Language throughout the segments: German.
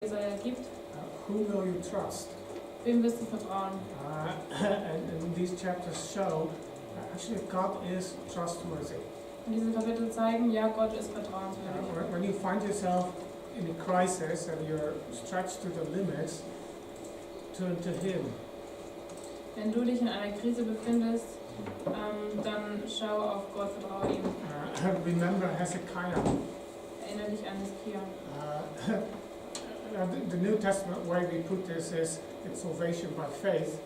Jesaja gibt. Who will you trust? Wem wirst du vertrauen? And these chapters show actually God is trustworthy. Und diese Kapitel zeigen, ja, Gott ist vertrauenswürdig. When you find yourself in a crisis and you're stretched to the limits, turn to Him. Wenn du dich in einer Krise befindest, dann schau auf Gott, vertraue ihm. Remember Hezekiah. Erinnere dich an Hiskia. The New Testament way we put this is it's salvation by faith.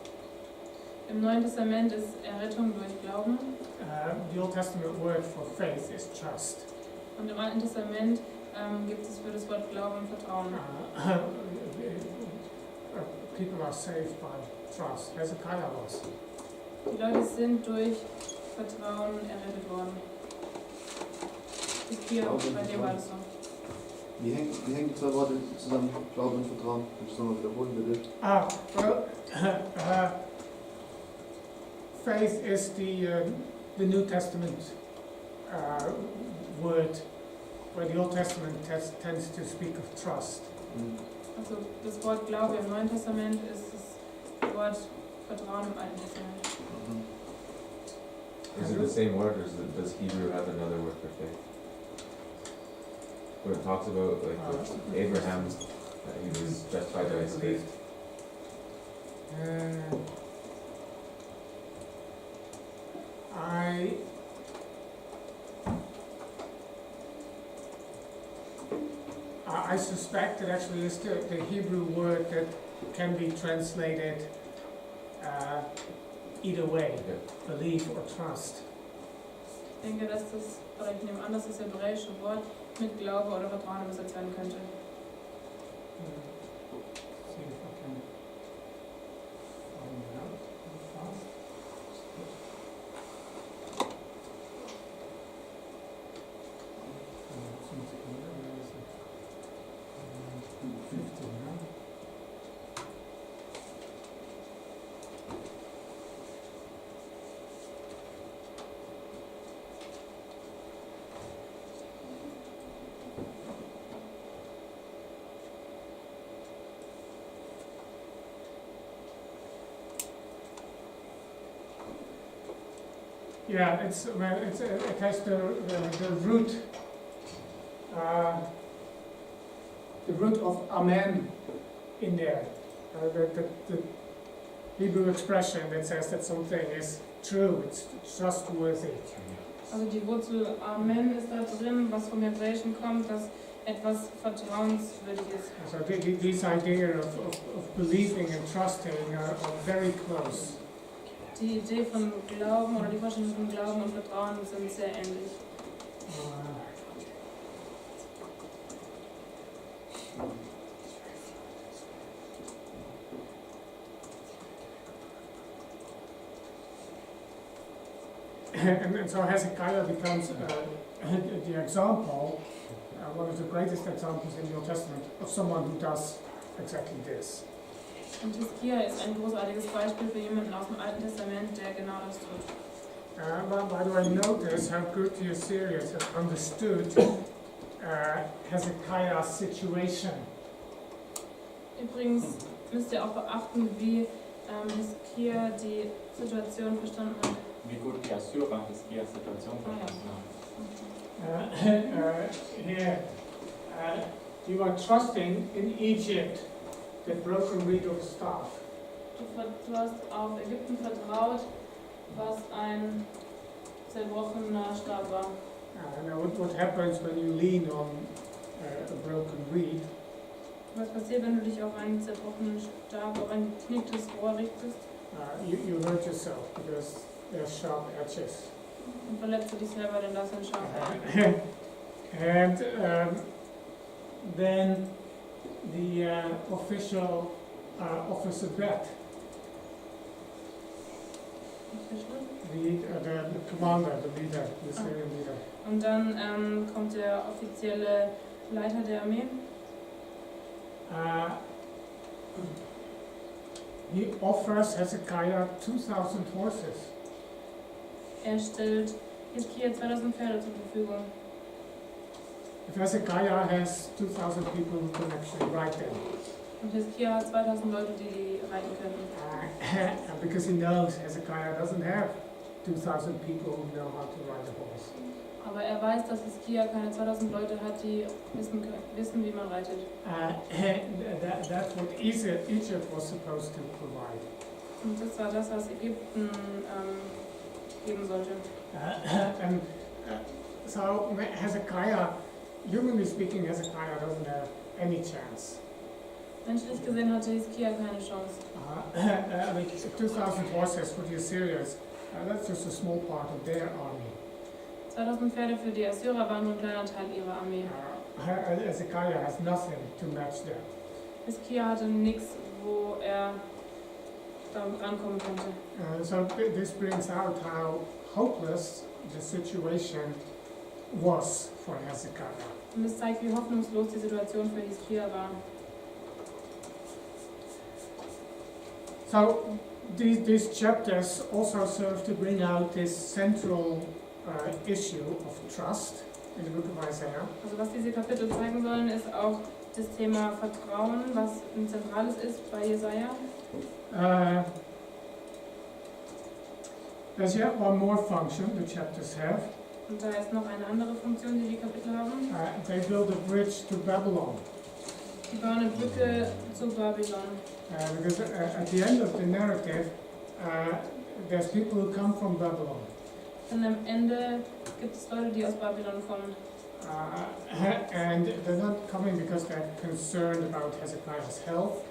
Im Neuen Testament ist Errettung durch Glauben. The Old Testament word for faith is trust. Und im Alten Testament gibt es für das Wort Glauben Vertrauen. People are saved by trust. Hezekiah was. Die Leute sind durch Vertrauen errettet worden. Hiskia, bei dir war das so. Wie hängen die zwei Worte zusammen, Glauben und Vertrauen? Kannst du das nochmal wiederholen, bitte? Faith is the New Testament word, where the Old Testament tends to speak of trust. Also das Wort Glaube im Neuen Testament ist das Wort Vertrauen im Alten Testament. Is it the same word, or does Hebrew have another word for faith? Where it talks about like with Abraham, he was justified by his faith. I suspect it actually is the Hebrew word that can be translated either way, believe or trust. Ich denke, dass das, oder ich nehme an, dass das hebräische Wort mit Glaube oder Vertrauen übersetzt werden könnte. See if I can find it out fast. 15, no? Yeah, it has the root of amen in there. The Hebrew expression that says that something is true, it's trustworthy. Also die Wurzel Amen ist da drin, was vom Hebräischen kommt, dass etwas vertrauenswürdig ist. So these ideas of believing and trusting are very close. Die Idee von Glauben oder die Vorstellung von Glauben und Vertrauen sind sehr ähnlich. And so Hezekiah becomes the example, one of the greatest examples in the Old Testament, of someone who does exactly this. Und Hiskia ist ein großartiges Beispiel für jemanden aus dem Alten Testament, der genau das tut. By the way, notice how good the Assyrians have understood Hezekiah's situation. Übrigens müsst ihr auch beachten, wie Hiskia die Situation verstanden hat. Wie gut die Assyrer Hiskias Situation verstanden haben. Here, you are trusting in Egypt, the broken reed of the staff. Du hast auf Ägypten vertraut, was ein zerbrochener Stab war. Now what happens when you lean on a broken reed? Was passiert, wenn du dich auf einen zerbrochenen Stab, auf ein geknicktes Rohr richtest? You hurt yourself because there are sharp edges. Und verletzt du dich selber, denn das sind scharfe Enden. And then the official offers a bet. The commander, the leader, the Syrian leader. Und dann kommt der offizielle Leiter der Armee. He offers Hezekiah 2,000 horses. Er stellt Hiskia 2000 Pferde zur Verfügung. if Hezekiah has 2,000 people who can actually write them, Und Hiskia hat 2000 Leute, die reiten können. and because he knows Hezekiah doesn't have 2,000 people who know how to ride a horse. Aber er weiß, dass Hiskia keine 2000 Leute hat, die wissen, wie man reitet. That's what Egypt was supposed to provide. Und das war das, was Ägypten geben sollte. And so Hezekiah, humanly speaking, Hezekiah doesn't have any chance. Menschlich gesehen hatte Hiskia keine Chance. I mean, 2,000 horses for the Assyrians, that's just a small part of their army. 2000 Pferde für die Assyrer waren nur ein kleiner Teil ihrer Armee. Hezekiah has nothing to match that. Hiskia hatte nichts, wo er da rankommen konnte. So this brings out how hopeless the situation was for Hezekiah. Und es zeigt, wie hoffnungslos die Situation für Hiskia war. So these chapters also serve to bring out this central issue of trust in the book of Isaiah. Also was diese Kapitel zeigen sollen, ist auch das Thema Vertrauen, was ein zentrales ist bei Jesaja. There's yet one more function the chapters have. Und da ist noch eine andere Funktion, die die Kapitel haben. They build a bridge to Babylon. Die bauen eine Brücke zu Babylon. Because at the end of the narrative, there's people who come from Babylon. Und am Ende gibt es Leute, die aus Babylon kommen. And they're not coming because they're concerned about Hezekiah's health.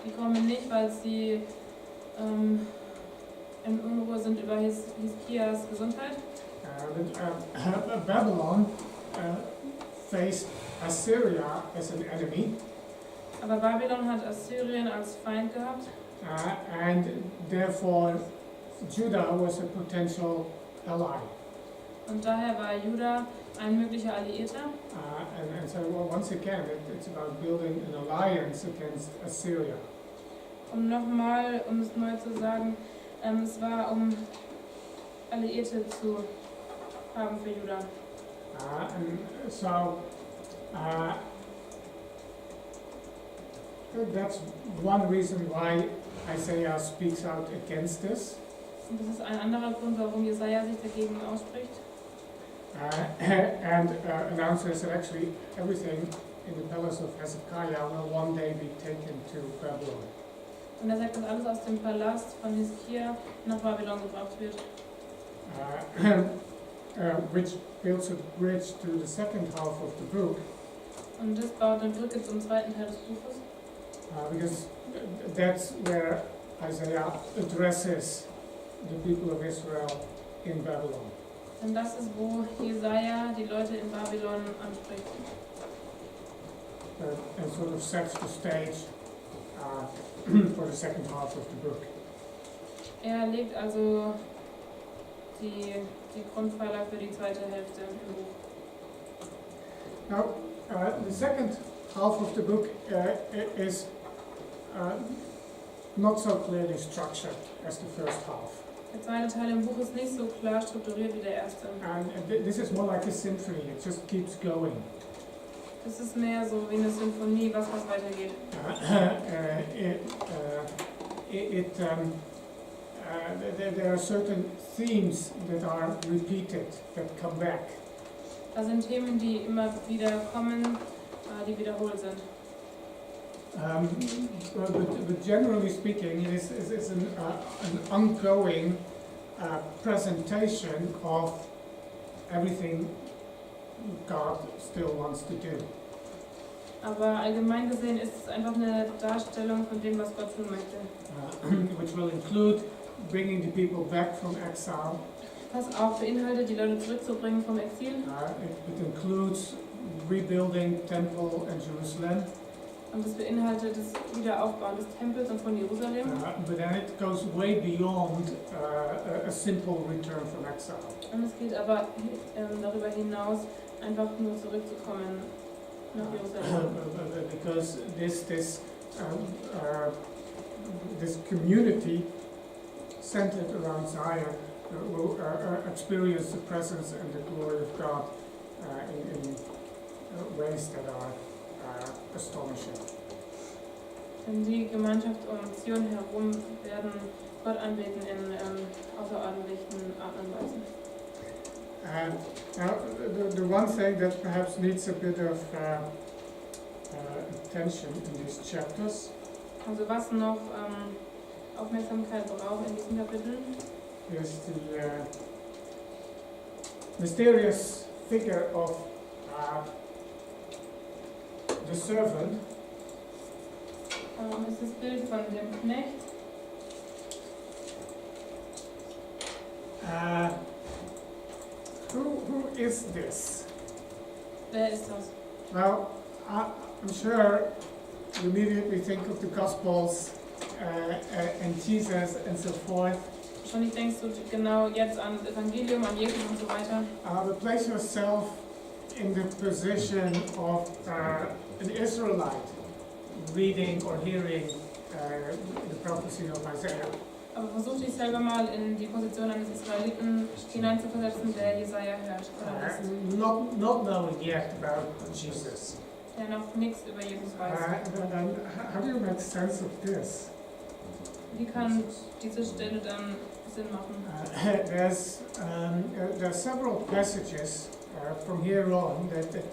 Die kommen nicht, weil sie in Unruhe sind über Hiskias Gesundheit. Babylon faced Assyria as an enemy. Aber Babylon hat Assyrien als Feind gehabt. And therefore Judah was a potential ally. Und daher war Juda ein möglicher Alliierter. And so once again, it's about building an alliance against Assyria. Und nochmal, um es neu zu sagen, es war, um Alliierte zu haben für Juda. And so that's one reason why Isaiah speaks out against this. Und das ist ein anderer Grund, warum Jesaja sich dagegen ausspricht. And announces that actually everything in the palace of Hezekiah will one day be taken to Babylon. Und er sagt, dass alles aus dem Palast von Hiskia nach Babylon gebracht wird. Which builds a bridge to the second half of the book. Und das baut eine Brücke zum zweiten Teil des Buches. Because that's where Isaiah addresses the people of Israel in Babylon. Denn das ist, wo Jesaja die Leute in Babylon anspricht. And sort of sets the stage for the second half of the book. Er legt also die Grundpfeiler für die zweite Hälfte im Buch. Now, the second half of the book is not so clearly structured as the first half. Der zweite Teil im Buch ist nicht so klar strukturiert wie der erste. And this is more like a symphony, it just keeps going. Das ist mehr so wie eine Symphonie, was weitergeht. There are certain themes that are repeated, that come back. Da sind Themen, die immer wieder kommen, die wiederholt sind. But generally speaking, it is an ongoing presentation of everything God still wants to do. Aber allgemein gesehen ist es einfach eine Darstellung von dem, was Gott tun möchte. Which will include bringing the people back from exile. Was auch beinhaltet, die Leute zurückzubringen vom Exil. It includes rebuilding Temple and Jerusalem. Und es beinhaltet das Wiederaufbauen des Tempels und von Jerusalem. But then it goes way beyond a simple return from exile. Und es geht aber darüber hinaus, einfach nur zurückzukommen nach Jerusalem. Because this community centered around Zion will experience the presence and the glory of God ways that are astonishing. Denn die Gemeinschaft um Zion herum werden Gott anbeten in außerordentlichen Arten und Weisen. Now, the one thing that perhaps needs a bit of attention in these chapters Also was noch Aufmerksamkeit braucht in diesen Kapiteln, is the mysterious figure of the servant ist das Bild von dem Knecht. Who is this? Wer ist das? Well, I'm sure you immediately think of the Gospels and Jesus and so forth. Wahrscheinlich denkst du genau jetzt an das Evangelium, an Jesus und so weiter. But place yourself in the position of an Israelite reading or hearing the prophecy of Isaiah. Aber versuch dich selber mal in die Position eines Israeliten hineinzuversetzen, der Jesaja hört oder liest, Not knowing yet about Jesus. der noch nichts über Jesus weiß. Then how do you make sense of this? Wie kann diese Stelle dann Sinn machen? There are several passages from here on that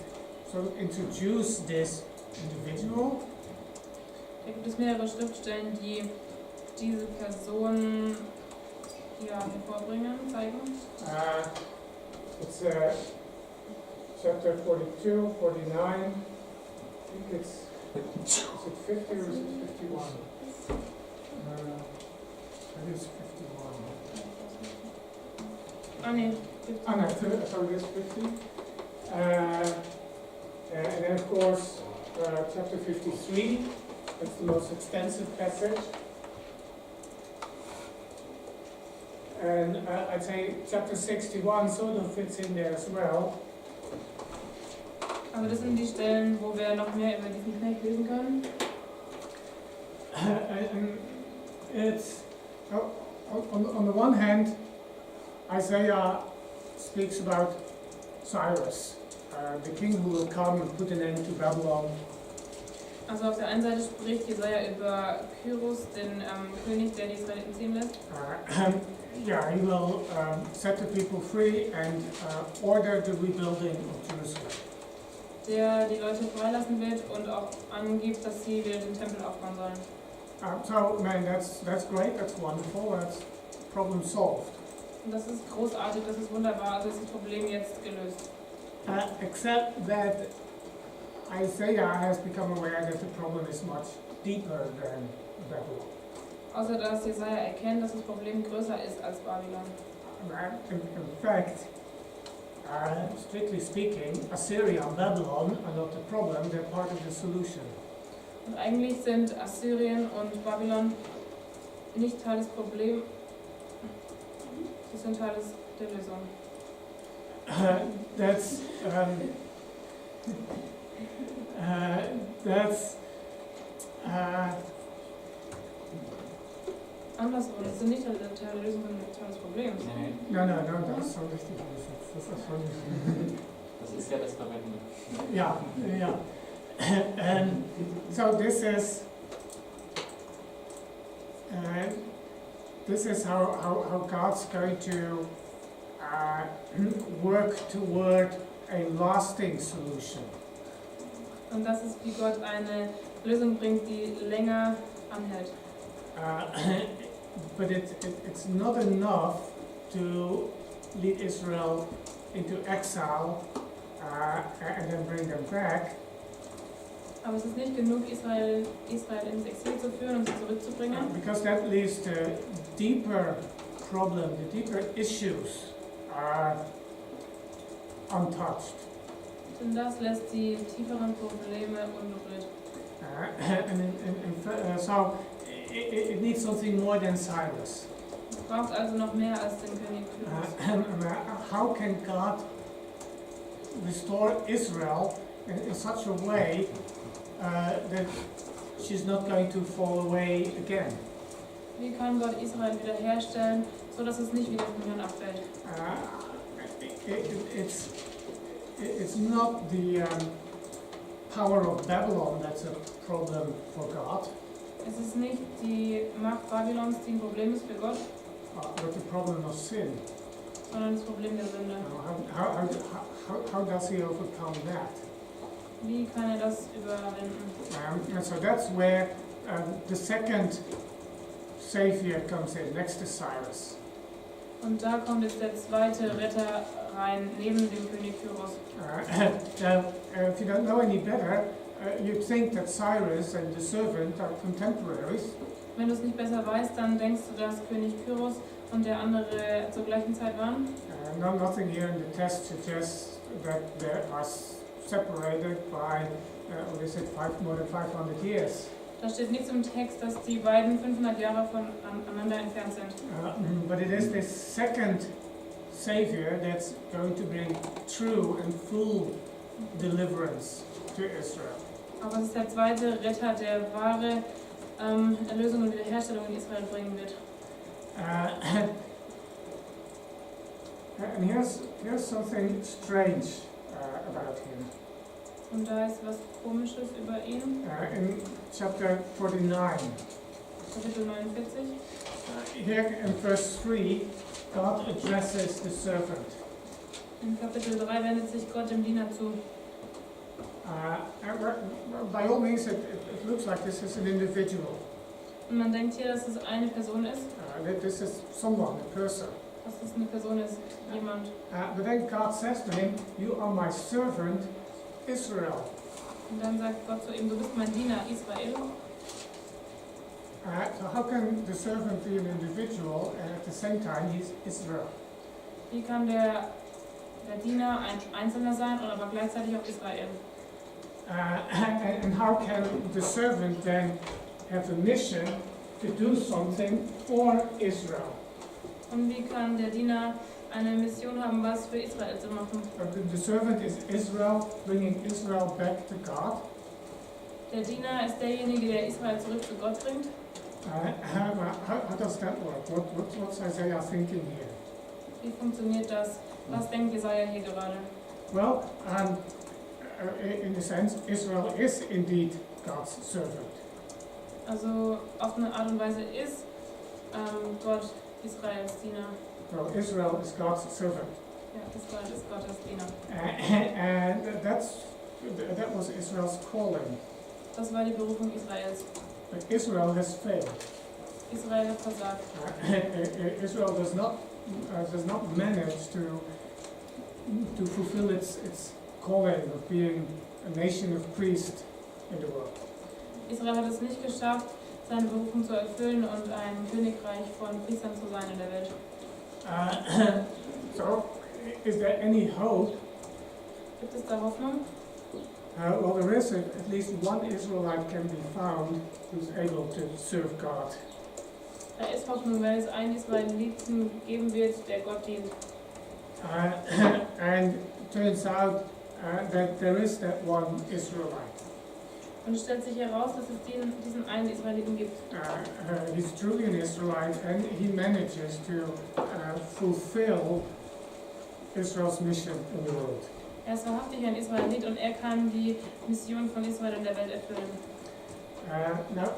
sort of introduce this individual. Da gibt es mehrere Schriftstellen, die diese Person hervorbringen, zeigen. It's chapter 42, 49. I think it's, is it 50 or is it 51? It is 51. Nee. No, so it is 50. And then of course, chapter 53, that's the most extensive passage. And I'd say chapter 61 sort of fits in there as well. Aber das sind die Stellen, wo wir noch mehr über diesen Knecht lesen können. And it's, on the one hand, Isaiah speaks about Cyrus, the king who will come and put an end to Babylon. Also auf der einen Seite spricht Jesaja über Kyros, den König, der die Israeliten ziehen lässt. Yeah, he will set the people free and order the rebuilding of Jerusalem. Der die Leute freilassen wird und auch angibt, dass sie wieder den Tempel aufbauen sollen. So, man, that's great, that's wonderful, that's problem solved. Und das ist großartig, das ist wunderbar, also ist das Problem jetzt gelöst. Except that Isaiah has become aware that the problem is much deeper than Babylon. Außer dass Jesaja erkennt, dass das Problem größer ist als Babylon. In fact, strictly speaking, Assyria and Babylon are not the problem, they're part of the solution. Und eigentlich sind Assyrien und Babylon nicht Teil des Problems, sie sind Teil der Lösung. That's Andersrum, sie sind nicht Teil der Lösung, sondern Teil des Problems. Nee, no, that's so richtig übersetzt. Das ist schon. das ist ja das Verwenden. Yeah. And so this is how God's going to work toward a lasting solution. Und das ist, wie Gott eine Lösung bringt, die länger anhält. But it's not enough to lead Israel into exile and then bring them back. Aber es ist nicht genug, Israel ins Exil zu führen und sie zurückzubringen. Because that leaves the deeper problem, the deeper issues untouched. Denn das lässt die tieferen Probleme unberührt. So it needs something more than Cyrus. Es braucht also noch mehr als den König Kyros. How can God restore Israel in such a way that she's not going to fall away again? Wie kann Gott Israel wiederherstellen, so dass es nicht wieder vom Herrn abfällt? It's not the power of Babylon that's a problem for God, Es ist nicht die Macht Babylons, die ein Problem ist für Gott, but the problem of sin. sondern das Problem der Sünde. How does he overcome that? Wie kann er das überwinden? And so that's where the second Savior comes in, next to Cyrus. Und da kommt jetzt der zweite Retter rein, neben dem König Kyros. Now, if you don't know any better, you'd think that Cyrus and the servant are contemporaries. Wenn du es nicht besser weißt, dann denkst du, dass König Kyros und der andere zur gleichen Zeit waren. Nothing here in the text suggests that they are separated by, what is it, more than 500 years. Da steht nichts im Text, dass die beiden 500 Jahre voneinander entfernt sind. But it is this second Savior that's going to bring true and full deliverance to Israel. Aber es ist der zweite Retter, der wahre Erlösung und Wiederherstellung in Israel bringen wird. And here's something strange about him. Und da ist was Komisches über ihn. In chapter 49, Kapitel 49. here in verse 3, God addresses the servant. In Kapitel 3 wendet sich Gott dem Diener zu. By all means, it looks like this is an individual. Und man denkt hier, dass es eine Person ist. That this is someone, a person. Dass es eine Person ist, jemand. But then God says to him, "You are my servant, Israel." Und dann sagt Gott zu ihm, du bist mein Diener, Israel. So how can the servant be an individual and at the same time he's Israel? Wie kann der Diener ein Einzelner sein und aber gleichzeitig auch Israel? And how can the servant then have a mission to do something for Israel? Und wie kann der Diener eine Mission haben, was für Israel zu machen? The servant is Israel, bringing Israel back to God. Der Diener ist derjenige, der Israel zurück zu Gott bringt. How does that work? What's Isaiah thinking here? Wie funktioniert das? Was denkt Jesaja hier gerade? Well, in a sense, Israel is indeed God's servant. Also auf eine Art und Weise ist Gott Israels Diener. Well, Israel is God's servant. Ja, Israel ist Gottes Diener. And that was Israel's calling. Das war die Berufung Israels. But Israel has failed. Israel hat versagt. Israel does not manage to fulfill its calling of being a nation of priests in the world. Israel hat es nicht geschafft, seine Berufung zu erfüllen und ein Königreich von Priestern zu sein in der Welt. So, is there any hope? Gibt es da Hoffnung? Well, there is. At least one Israelite can be found who's able to serve God. Da ist Hoffnung, weil es einen Israeliten geben wird, der Gott dient. And it turns out that there is that one Israelite. Und es stellt sich heraus, dass es diesen einen Israeliten gibt. He's truly an Israelite, and he manages to fulfill Israel's mission in the world. Er ist wahrhaftig ein Israelit und er kann die Mission von Israel in der Welt erfüllen. Now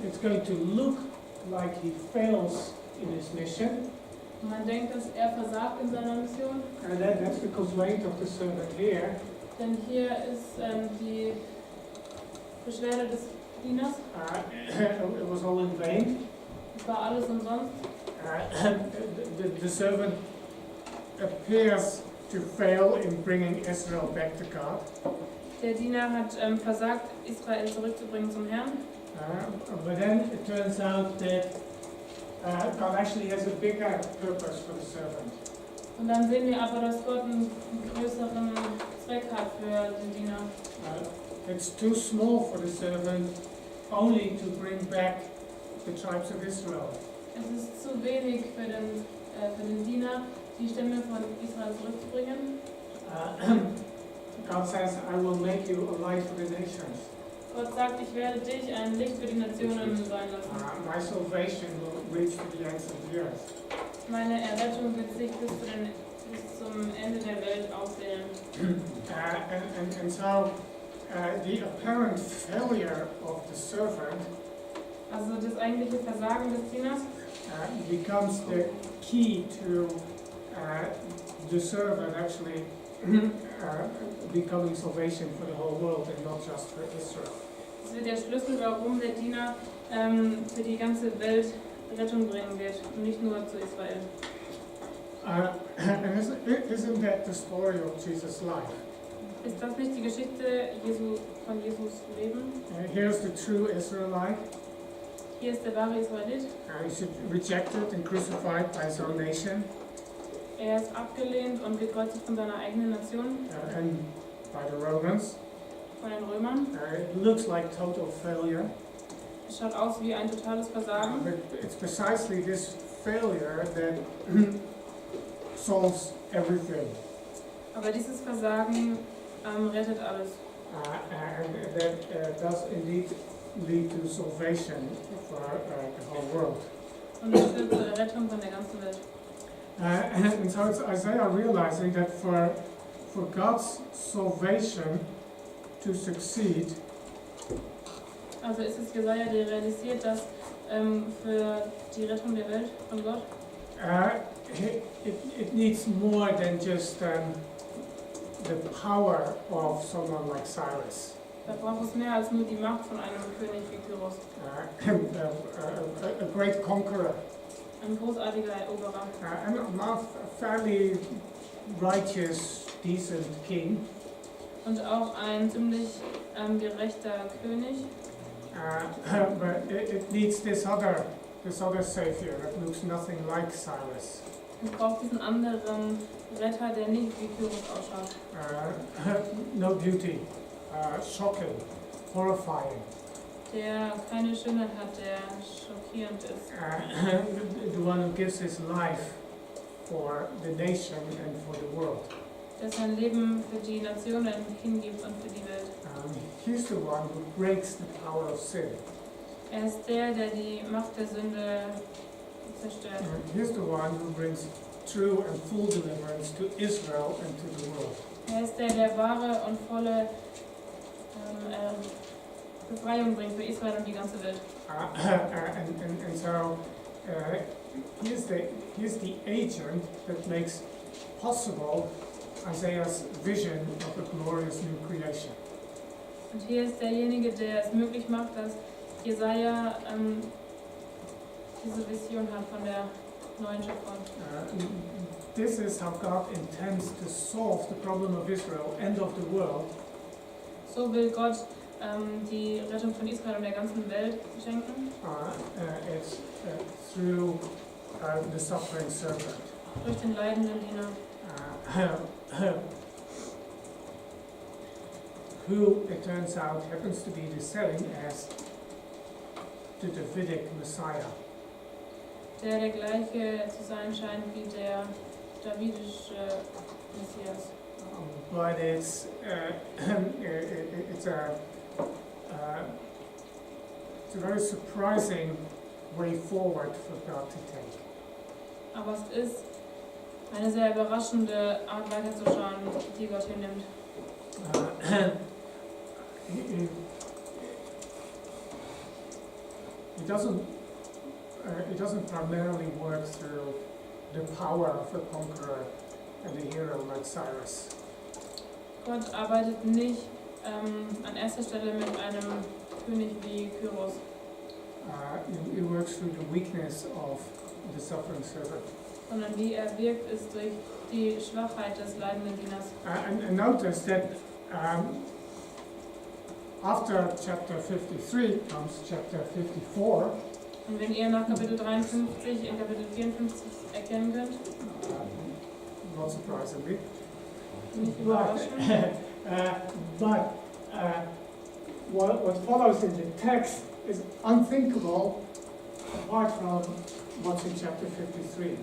it's going to look like he fails in his mission. Und man denkt, dass er versagt in seiner Mission. And that's the complaint of the servant here. Denn hier ist die Beschwerde des Dieners. It was all in vain. Es war alles umsonst. The servant appears to fail in bringing Israel back to God. Der Diener hat versagt, Israel zurückzubringen zum Herrn. But then it turns out that God actually has a bigger purpose for the servant. Und dann sehen wir aber, dass Gott einen größeren Zweck hat für den Diener. It's too small for the servant only to bring back the tribes of Israel. Es ist zu wenig für den Diener, die Stämme von Israel zurückzubringen. God says, I will make you a light for the nations. Gott sagt, ich werde dich ein Licht für die Nationen sein lassen. My salvation will reach to the ends of the earth. Meine Errettung wird sich bis zum Ende der Welt ausdehnen. And so the apparent failure of the servant Also das eigentliche Versagen des Dieners becomes the key to the servant actually becoming salvation for the whole world and not just for Israel. Das wird der Schlüssel, warum der Diener für die ganze Welt Rettung bringen wird und nicht nur zu Israel. And isn't that the story of Jesus' life? Ist das nicht die Geschichte von Jesus Leben? Here's the true Israelite. Hier ist der wahre Israelit. He's rejected and crucified by his own nation Er ist abgelehnt und gekreuzigt von seiner eigenen Nation, and by the Romans. von den Römern. It looks like total failure. Es schaut aus wie ein totales Versagen. But it's precisely this failure that solves everything. Aber dieses Versagen rettet alles. And that does indeed lead to salvation for the whole world. Und es führt zur Rettung von der ganzen Welt. And so it's Isaiah realizing that for God's salvation to succeed, Also ist es Jesaja, der realisiert, dass für die Rettung der Welt von Gott it needs more than just the power of someone like Cyrus. da braucht es mehr als nur die Macht von einem König wie Kyros. A great conqueror, Ein großartiger Eroberer. and a fairly righteous, decent king. Und auch ein ziemlich gerechter König. But it needs this other savior that looks nothing like Cyrus. Es braucht diesen anderen Retter, der nicht wie Kyros ausschaut. No beauty, shocking, horrifying. Der keine Schönheit hat, der schockierend ist. The one who gives his life for the nation and for the world. Der sein Leben für die Nationen hingibt und für die Welt. He's the one who breaks the power of sin. Er ist der, der die Macht der Sünde zerstört. He's the one who brings true and full deliverance to Israel and to the world. Er ist der, der wahre und volle Befreiung bringt für Israel und die ganze Welt. And so he's the agent that makes possible Isaiah's vision of a glorious new creation. Und hier ist derjenige, der es möglich macht, dass Jesaja diese Vision hat von der neuen Schöpfung. This is how God intends to solve the problem of Israel and of the world. So will Gott die Rettung von Israel und der ganzen Welt schenken. It's through the suffering servant. Durch den leidenden Diener. Who, it turns out, happens to be the same as the Davidic Messiah. Der gleiche zu sein scheint wie der davidische Messias. But it's a very surprising way forward for God to take. Aber es ist eine sehr überraschende Art weiterzuschauen, die Gott hier nimmt. It doesn't primarily work through the power of a conqueror and a hero like Cyrus. Gott arbeitet nicht an erster Stelle mit einem König wie Kyros. It works through the weakness of the suffering servant. Sondern wie er wirkt, ist durch die Schwachheit des leidenden Dieners. And notice that after chapter 53 comes chapter 54. Und wenn ihr nach Kapitel 53 in Kapitel 54 erkennen könnt, Not surprisingly. nicht überraschend, But what follows in the text is unthinkable apart from what's in chapter 53.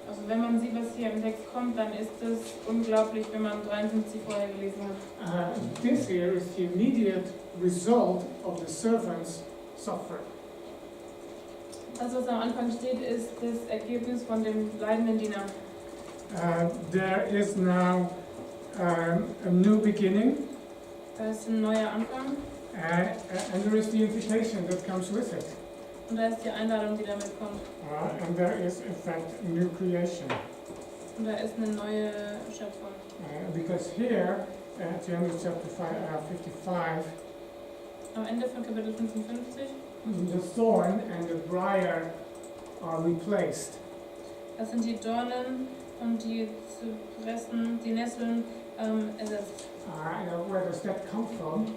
also wenn man sieht, was hier im Text kommt, dann ist es unglaublich, wenn man 53 vorher gelesen hat. This here is the immediate result of the servant's suffering. Das, was am Anfang steht, ist das Ergebnis von dem leidenden Diener. There is now a new beginning. Da ist ein neuer Anfang and there is the invitation that comes with it. und da ist die Einladung, die damit kommt. And there is, in fact, new creation. Und da ist eine neue Schöpfung. Because here, at the end of chapter 55, Am Ende von Kapitel 55, the thorn and the briar are replaced. das sind die Dornen und die Zypressen, die Nesseln ersetzt. Where does that come from?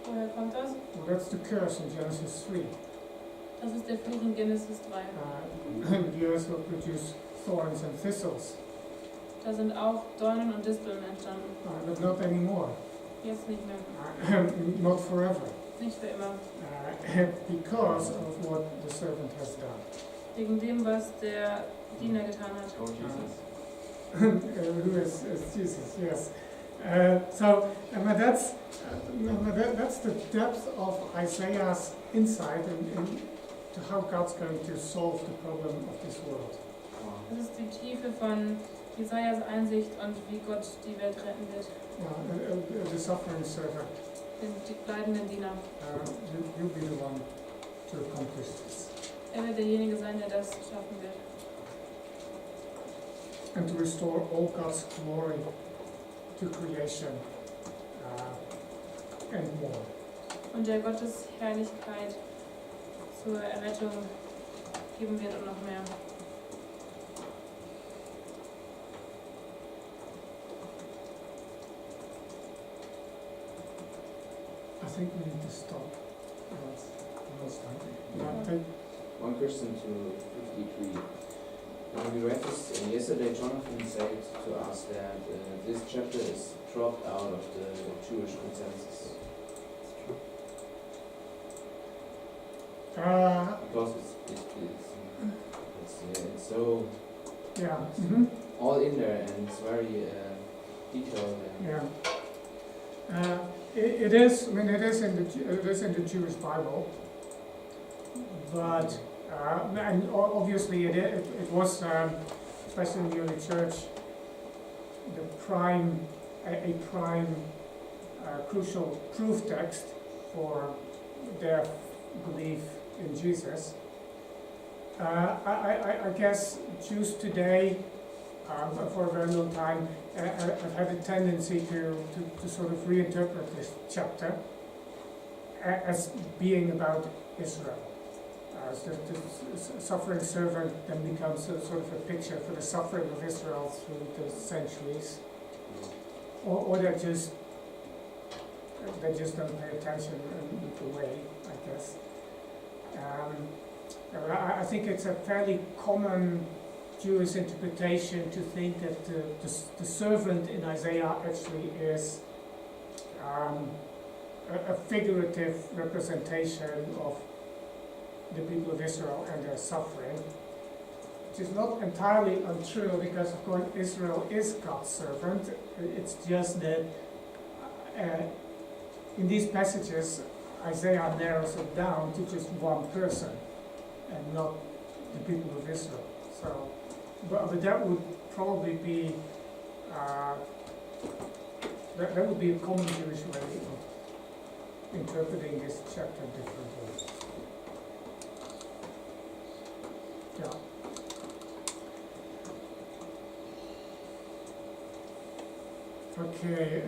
Woher kommt das? Well, that's the curse in Genesis 3. Das ist der Fluch in Genesis 3. The earth will produce thorns and thistles, Da sind auch Dornen und Disteln entstanden. but not anymore. Jetzt nicht mehr. Not forever. Nicht für immer. Because of what the servant has done. Wegen dem, was der Diener getan hat. Oh, Jesus. Who is Jesus, yes. That's the depth of Isaiah's insight into how God's going to solve the problem of this world. Wow. Das ist die Tiefe von Jesajas Einsicht und wie Gott die Welt retten wird. The suffering servant, Die bleibenden Diener. you'll be the one to accomplish this. Er wird derjenige sein, der das schaffen wird. And to restore all God's glory to creation and more. Und der Gottes Herrlichkeit zur Errettung geben wird und noch mehr. I think we need to stop. One question to 53. When we read this yesterday, Jonathan said to us that this chapter is dropped out of the Jewish consensus because it's so Yeah. all in there and it's very detailed. Yeah. It is. I mean, it is in the Jewish Bible, but and obviously it was, especially in the early church, a prime crucial proof text for their belief in Jesus. I guess Jews today, for a very long time, have had a tendency to sort of reinterpret this chapter as being about Israel. The suffering servant then becomes a sort of a picture for the suffering of Israel through the centuries, or they just don't pay attention and look away, I guess. I think it's a fairly common Jewish interpretation to think that the servant in Isaiah actually is a figurative representation of the people of Israel and their suffering, which is not entirely untrue because, of course, Israel is God's servant. It's just that in these passages, Isaiah narrows it down to just one person and not the people of Israel. So, but that would probably be that would be a common Jewish way of interpreting this chapter differently. Yeah. Okay.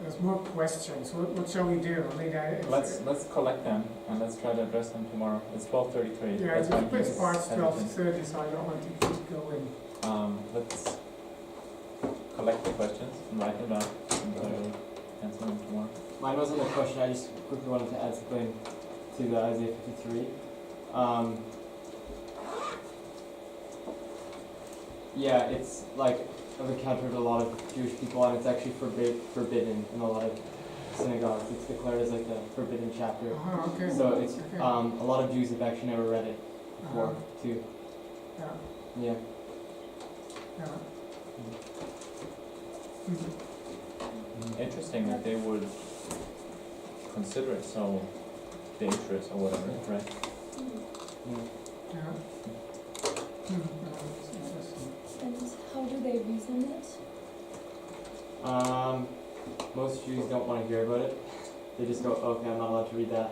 There's more questions. What shall we do? I mean, Let's collect them and let's try to address them tomorrow. It's 12:33. yeah, it's past 12:30, so I don't want to keep going. Let's collect the questions and write them down and we'll answer them tomorrow. Mine wasn't a question, I just quickly wanted to add something to the Isaiah 53. Yeah, it's like, I've encountered a lot of Jewish people and it's actually forbidden in a lot of synagogues. It's declared as like the forbidden chapter. Okay. So it's, Okay. a lot of Jews have actually never read it before, too. Yeah. Yeah. Yeah. Interesting that they would consider it so dangerous or whatever, right? Yeah. Yeah. That's interesting. And how do they reason it? most Jews don't want to hear about it. They just go, okay, I'm not allowed to read that.